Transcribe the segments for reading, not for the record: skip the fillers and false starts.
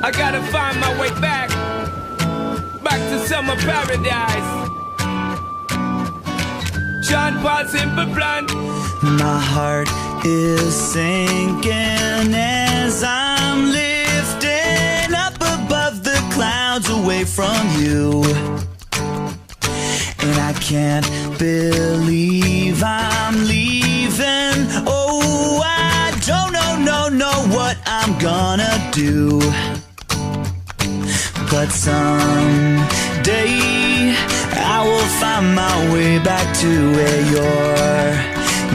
I gotta find my way back to summer paradise. John Paul Simple Plan. My heart is sinking as I'm lifting up above the clouds away from you. And I can't believe I'm leaving. Oh, I don't know what I'm gonna do. But someday I will find my way back to where your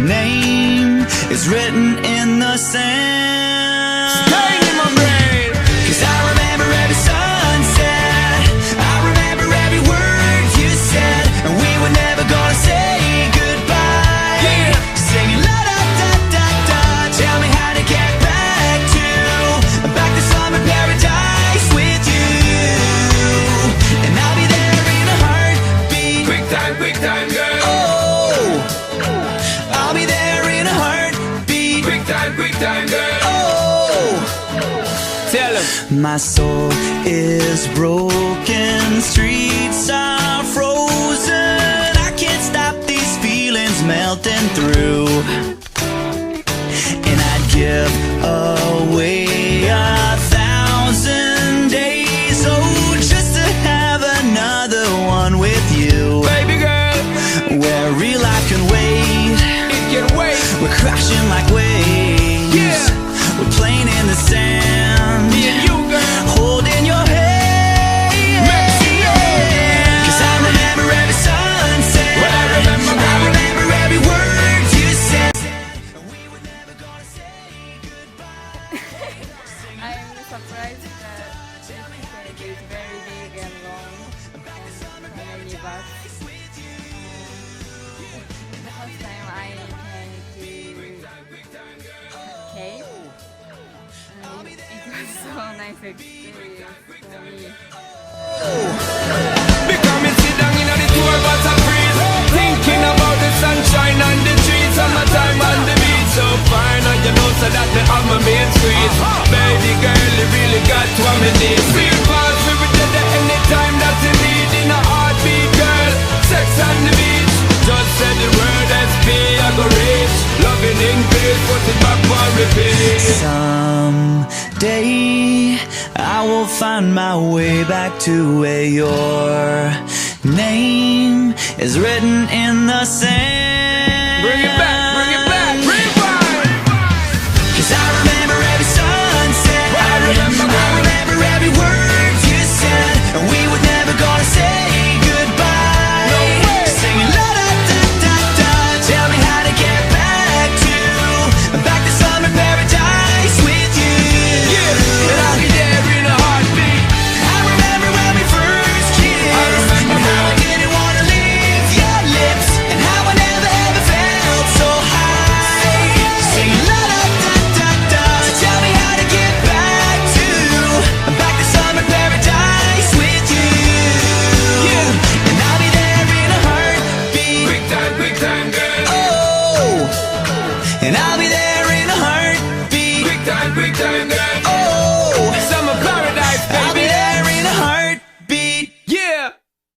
name is written in the sand. Staying in my brain. 'Cause I remember every sunset, I remember every word you said, and we were never gonna say goodbye. Yeah. Singing la da da da da. Tell me how to get back to summer paradise with you, and I'll be there in a heartbeat. Quick time, girl. Oh, I'll be there in a heartbeat. Quick time, girl. Oh. Tell him. My soul is broken, streets are frozen. I can't stop these feelings melting through. And I'd give away 1,000 days, oh, just to have another one with you. Baby girl, Where real life can wait, it can wait. we're crashing like waves. Yeah. We're playing in the sand, Me and you, girl. holding your hand. Mexico. 'Cause I remember every sunset, Well, I remember, I girl. remember every word you said. We were never gonna say goodbye. I'm surprised that this stage is very big and long and so many bucks. The first time I came to cave, it was so nice experience for me. Because me sit down in the tour bus and freeze, thinking about the sunshine and the trees, and my time on the beach so fine, and you know so that me have my main street. Baby girl, you really got what me need. Real fast, we be there anytime that you need. In a heartbeat, girl, sex on the beach. Just say the word SP, I go reach. Loving English, put it back for repeat. Someday I will find my way back to where your name is written in the sand. Bring it back, rewind. 'Cause I remember every sunset, I remember, girl. I remember every word you said, and we were never gonna say goodbye. No way. Singing la da da da da. Tell me how to get back to summer paradise with you. Yeah, and I'll be there in a heartbeat. I remember when we first kissed, I remember, and how I girl. didn't wanna leave your lips, and how I never ever felt so high. Singing la da da da da. Tell me how to get back to summer paradise with you. Yeah. And I'll be there in a heartbeat. Quick time, girl. Oh, and I'll be there